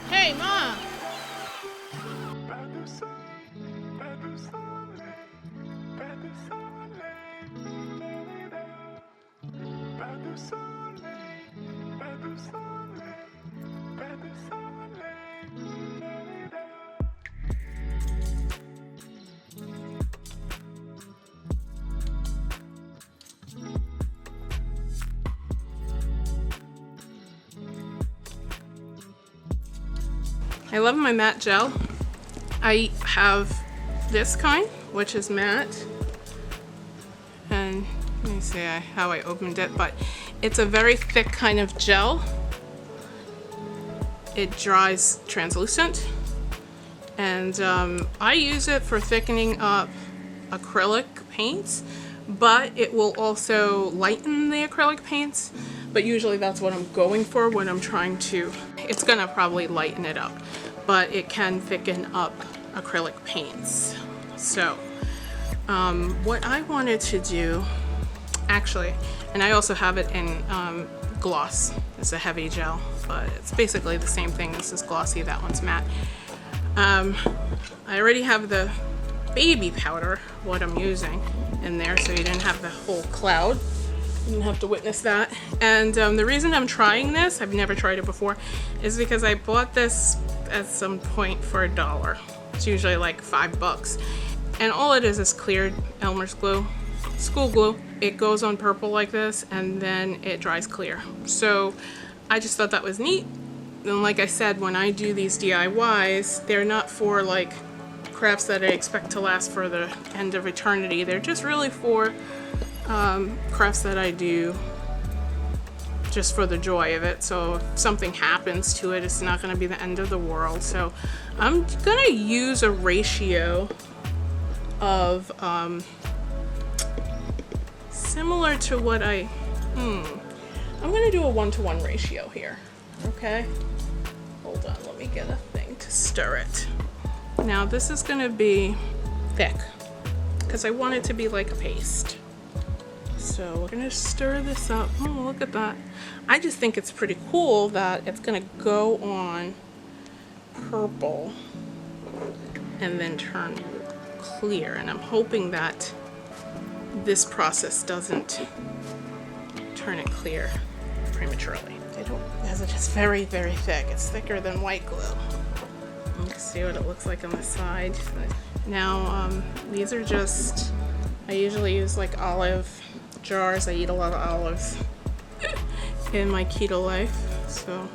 Hey, Ma! I love my matte gel. I have this kind, which is matte. And let me see how I opened it, but it's a very thick kind of gel. It dries translucent. And I use it for thickening up acrylic paints, but it will also lighten the acrylic paints. But usually that's what I'm going for when I'm trying to, it's gonna probably lighten it up, but it can thicken up acrylic paints. So what I wanted to do, actually, and I also have it in gloss. It's a heavy gel, but it's basically the same thing. This is glossy, that one's matte. I already have the baby powder, what I'm using in there, so you didn't have the whole cloud. You didn't have to witness that. And the reason I'm trying this, I've never tried it before, is because I bought this at some point for $1. It's usually like $5. And all it is clear Elmer's glue, school glue. It goes on purple like this, and then it dries clear. So I just thought that was neat. And like I said, when I do these DIYs, they're not for like crafts that I expect to last for the end of eternity. They're just really for crafts that I do just for the joy of it. So if something happens to it, it's not going to be the end of the world. So I'm going to use a ratio of similar to what I'm going to do a 1-to-1 ratio here. Okay, hold on, let me get a thing to stir it. Now this is going to be thick because I want it to be like a paste. So we're gonna stir this up. Oh, look at that. I just think it's pretty cool that it's gonna go on purple and then turn clear. And I'm hoping that this process doesn't turn it clear prematurely. Because it's just very, very thick. It's thicker than white glue. You can see what it looks like on the side. Now, these are just, I usually use like olive jars. I eat a lot of olives in my keto life. So,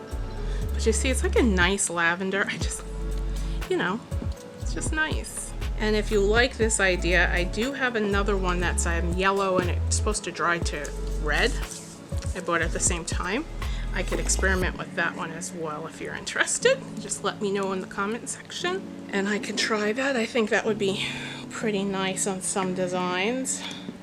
but you see, it's like a nice lavender. I just, you know, it's just nice. And if you like this idea, I do have another one that's yellow and it's supposed to dry to red. I bought it at the same time. I could experiment with that one as well if you're interested. Just let me know in the comment section and I could try that. I think that would be pretty nice on some designs.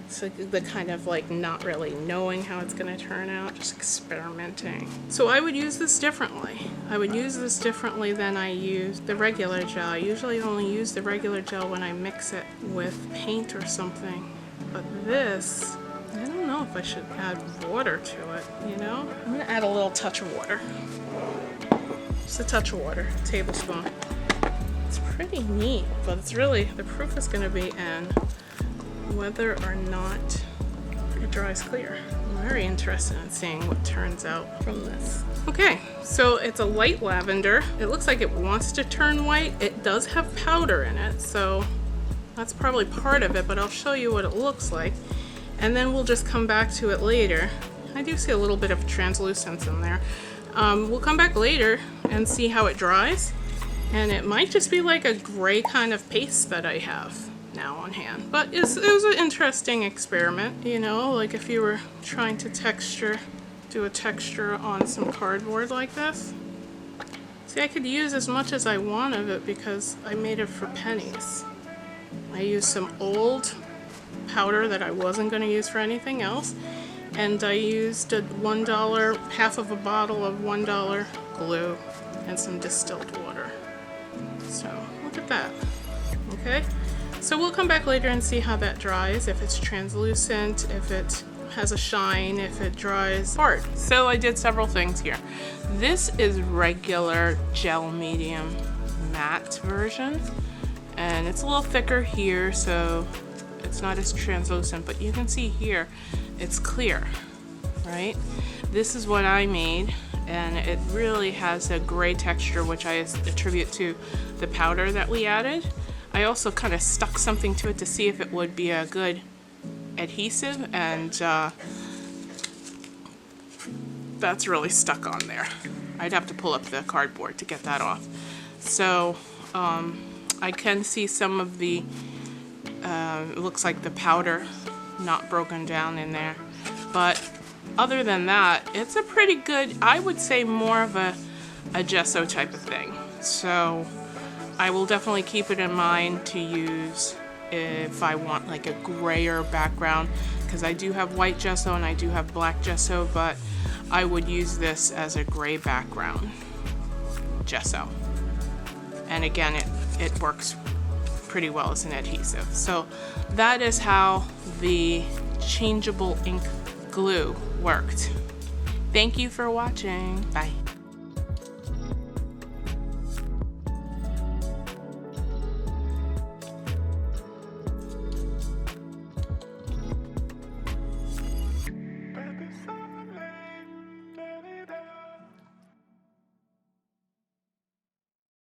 So the kind of like not really knowing how it's going to turn out, just experimenting. So I would use this differently. I would use this differently than I use the regular gel. I usually only use the regular gel when I mix it with paint or something. But this, I don't know if I should add water to it, you know? I'm gonna add a little touch of water. Just a touch of water, a tablespoon. It's pretty neat, but it's really, the proof is gonna be in whether or not it dries clear. I'm very interested in seeing what turns out from this. Okay, so it's a light lavender. It looks like it wants to turn white. It does have powder in it, so that's probably part of it, but I'll show you what it looks like. And then we'll just come back to it later. I do see a little bit of translucence in there. We'll come back later and see how it dries. And it might just be like a gray kind of paste that I have now on hand. But it was an interesting experiment, you know, like if you were trying to do a texture on some cardboard like this. See, I could use as much as I want of it because I made it for pennies. I used some old powder that I wasn't going to use for anything else, and I used a $1, half of a bottle of $1 glue and some distilled water. So look at that. Okay, so we'll come back later and see how that dries, if it's translucent, if it has a shine if it dries hard. So I did several things here. This is regular gel medium matte version, and it's a little thicker here, so it's not as translucent, but you can see here it's clear, right? This is what I made, and it really has a gray texture, which I attribute to the powder that we added. I also kind of stuck something to it to see if it would be a good adhesive, and that's really stuck on there. I'd have to pull up the cardboard to get that off. So I can see some of the it looks like the powder not broken down in there, but other than that, it's a pretty good, I would say more of a gesso type of thing. So I will definitely keep it in mind to use if I want like a grayer background, because I do have white gesso and I do have black gesso, but I would use this as a gray background gesso. And again, it works pretty well as an adhesive. So that is how the changeable ink glue worked. Thank you for watching. Bye.